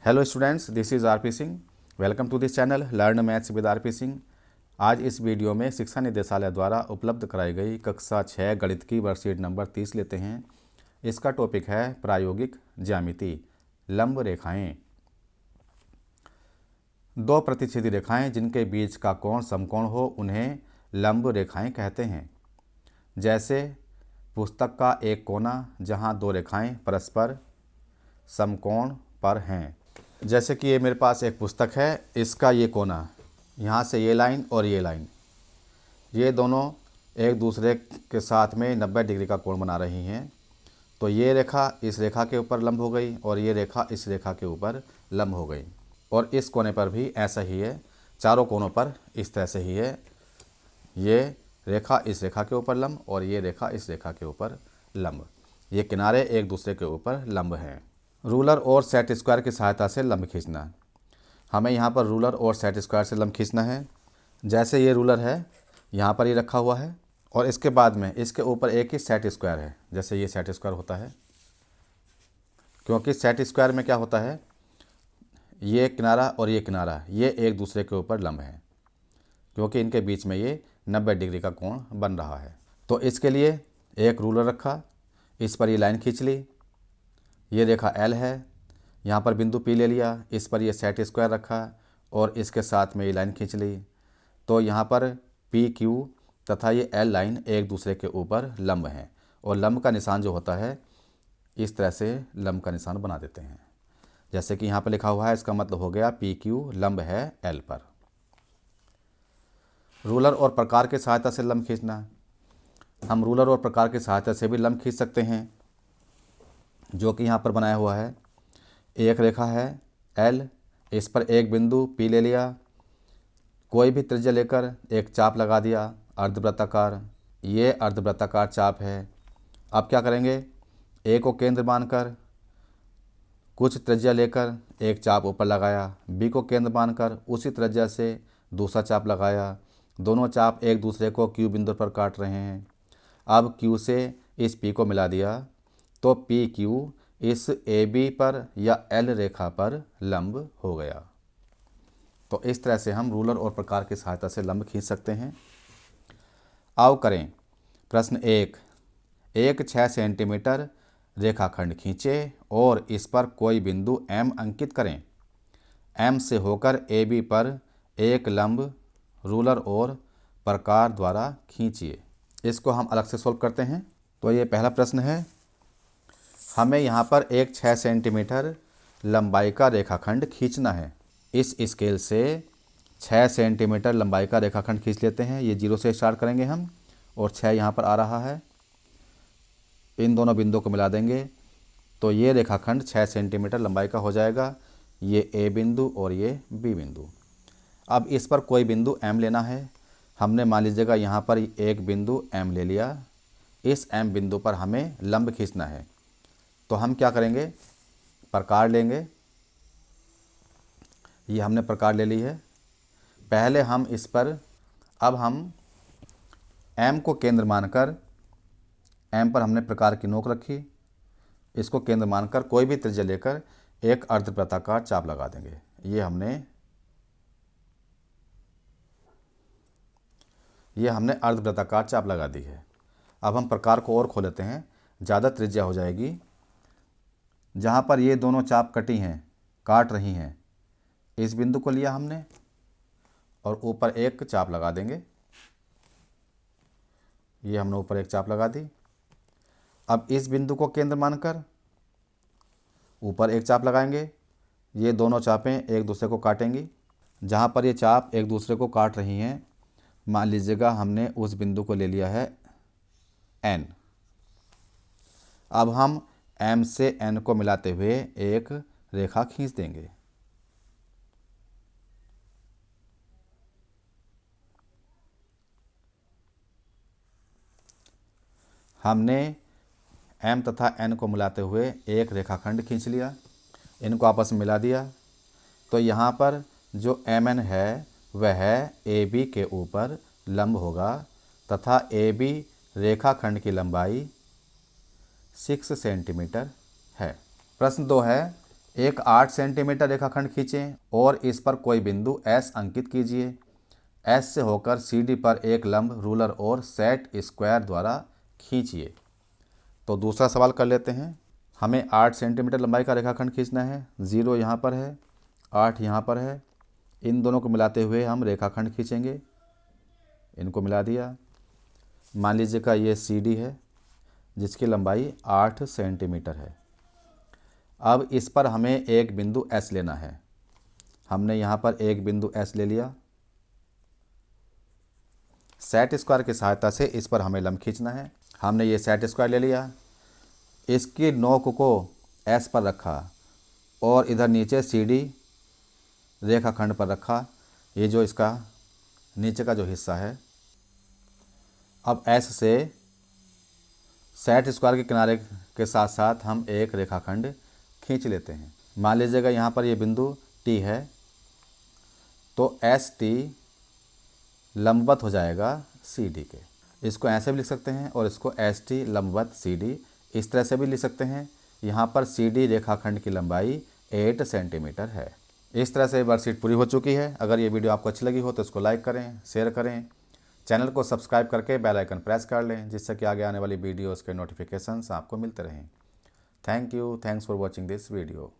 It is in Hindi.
Hello students, this is RP Singh. Welcome to this channel learn maths with RP Singh. आज इस वीडियो में शिक्षा निदेशालय द्वारा उपलब्ध कराई गई कक्षा 6 गणित की वर्कशीट नंबर 30 लेते हैं। इसका टॉपिक है प्रायोगिक ज्यामिति, लंब रेखाएं। दो प्रतिच्छेदी रेखाएं जिनके बीच का कोण समकोण हो उन्हें लंब रेखाएं कहते हैं। जैसे पुस्तक का एक कोना जहां दो रेखाएं परस्पर समकोण पर हैं। जैसे कि ये मेरे पास एक पुस्तक है, इसका ये कोना, यहाँ से ये लाइन और ये लाइन, ये दोनों एक दूसरे के साथ में 90 डिग्री का कोण बना रही हैं। तो ये रेखा इस रेखा के ऊपर लंब हो गई और ये रेखा इस रेखा के ऊपर लंब हो गई। और इस कोने पर भी ऐसा ही है, चारों कोनों पर इस तरह से ही है। ये रेखा इस रेखा के ऊपर लंब और ये रेखा इस रेखा के ऊपर लंब। ये किनारे एक दूसरे के ऊपर लंब हैं। रूलर और सेट स्क्वायर की सहायता से लंब खींचना। हमें यहाँ पर रूलर और सेट स्क्वायर से लंब खींचना है। जैसे ये रूलर है, यहाँ पर ये रखा हुआ है और इसके बाद में इसके ऊपर एक ही सेट स्क्वायर है। जैसे ये सेट स्क्वायर होता है, क्योंकि सेट स्क्वायर में क्या होता है, ये किनारा और ये किनारा ये एक दूसरे के ऊपर लंब है, क्योंकि इनके बीच में ये 90 डिग्री का कोण बन रहा है। तो इसके लिए एक रूलर रखा, इस पर ये लाइन खींच ली। ये रेखा L है, यहाँ पर बिंदु P ले लिया, इस पर ये सेट स्क्वायर रखा और इसके साथ में ये लाइन खींच ली। तो यहाँ पर PQ तथा ये L लाइन एक दूसरे के ऊपर लंब हैं और लंब का निशान जो होता है इस तरह से लंब का निशान बना देते हैं। जैसे कि यहाँ पर लिखा हुआ है, इसका मतलब हो गया PQ लंब है L पर। रूलर और प्रकार की सहायता से लंब खींचना। हम रूलर और प्रकार की सहायता से भी लंब खींच सकते हैं, जो कि यहाँ पर बनाया हुआ है। एक रेखा है L, इस पर एक बिंदु P ले लिया, कोई भी त्रिज्या लेकर एक चाप लगा दिया अर्धवृत्ताकार। ये अर्धवृत्ताकार चाप है। अब क्या करेंगे, A को केंद्र मानकर कुछ त्रिज्या लेकर एक चाप ऊपर लगाया, B को केंद्र मानकर उसी त्रिज्या से दूसरा चाप लगाया। दोनों चाप एक दूसरे को Q बिंदु पर काट रहे हैं। अब Q से इस P को मिला दिया तो PQ इस AB पर या L रेखा पर लंब हो गया। तो इस तरह से हम रूलर और प्रकार की सहायता से लंब खींच सकते हैं। आओ करें प्रश्न 1। एक 6 सेंटीमीटर रेखाखंड खींचे और इस पर कोई बिंदु M अंकित करें। M से होकर AB पर एक लंब रूलर और प्रकार द्वारा खींचिए। इसको हम अलग से सॉल्व करते हैं। तो ये पहला प्रश्न है। हमें यहाँ पर एक 6 सेंटीमीटर लंबाई का रेखाखंड खींचना है। इस स्केल से 6 सेंटीमीटर लंबाई का रेखाखंड खींच लेते हैं। ये 0 से स्टार्ट करेंगे हम और 6 यहाँ पर आ रहा है। इन दोनों बिंदुओं को मिला देंगे तो ये रेखाखंड 6 सेंटीमीटर लंबाई का हो जाएगा। ये A बिंदु और ये B बिंदु। अब इस पर कोई बिंदु M लेना है। हमने मान लीजिएगा यहाँ पर एक बिंदु M ले लिया। इस M बिंदु पर हमें लंब खींचना है। तो हम क्या करेंगे, प्रकार लेंगे। ये हमने प्रकार ले ली है। पहले हम इस पर, अब हम M को केंद्र मानकर, M पर हमने प्रकार की नोक रखी, इसको केंद्र मानकर कोई भी त्रिज्या लेकर एक अर्धवृत्ताकार चाप लगा देंगे। ये हमने अर्धवृत्ताकार चाप लगा दी है। अब हम प्रकार को और खोल लेते हैं, ज़्यादा त्रिज्या हो जाएगी। जहाँ पर ये दोनों चाप कटी हैं, काट रही हैं, इस बिंदु को लिया हमने और ऊपर एक चाप लगा देंगे। ये हमने ऊपर एक चाप लगा दी। अब इस बिंदु को केंद्र मानकर ऊपर एक चाप लगाएंगे। ये दोनों चापें एक दूसरे को काटेंगी। जहाँ पर ये चाप एक दूसरे को काट रही हैं, मान लीजिएगा हमने उस बिंदु को ले लिया है N। अब हम M से N को मिलाते हुए एक रेखा खींच देंगे। हमने M तथा N को मिलाते हुए एक रेखाखंड खींच लिया, इनको आपस में मिला दिया। तो यहाँ पर जो MN है वह AB के ऊपर लंब होगा तथा AB रेखाखंड की लंबाई 6 सेंटीमीटर है। प्रश्न 2 है, एक 8 सेंटीमीटर रेखाखंड खींचें और इस पर कोई बिंदु S अंकित कीजिए। S से होकर CD पर एक लंब रूलर और सेट स्क्वायर द्वारा खींचिए। तो दूसरा सवाल कर लेते हैं। हमें 8 सेंटीमीटर लंबाई का रेखाखंड खींचना है। 0 यहाँ पर है, 8 यहाँ पर है। इन दोनों को मिलाते हुए हम रेखाखंड खींचेंगे। इनको मिला दिया। मान लीजिएगा ये CD है जिसकी लंबाई 8 सेंटीमीटर है। अब इस पर हमें एक बिंदु S लेना है। हमने यहाँ पर एक बिंदु S ले लिया। सेट स्क्वायर की सहायता से इस पर हमें लंब खींचना है। हमने ये सेट स्क्वायर ले लिया, इसकी नोक को S पर रखा और इधर नीचे CD रेखाखंड पर रखा। ये जो इसका नीचे का जो हिस्सा है, अब S से सेट स्क्वायर के किनारे के साथ साथ हम एक रेखाखंड खींच लेते हैं। मान लीजिएगा यहाँ पर ये बिंदु T है, तो ST लंबवत हो जाएगा CD के। इसको ऐसे भी लिख सकते हैं और इसको ST लंबवत CD इस तरह से भी लिख सकते हैं। यहाँ पर CD रेखाखंड की लंबाई 8 सेंटीमीटर है। इस तरह से वर्कशीट पूरी हो चुकी है। अगर ये वीडियो आपको अच्छी लगी हो तो इसको लाइक करें, शेयर करें, चैनल को सब्सक्राइब करके बेल आइकन प्रेस कर लें, जिससे कि आगे आने वाली वीडियोज़ के नोटिफिकेशंस आपको मिलते रहें। Thank you, thanks for watching this video.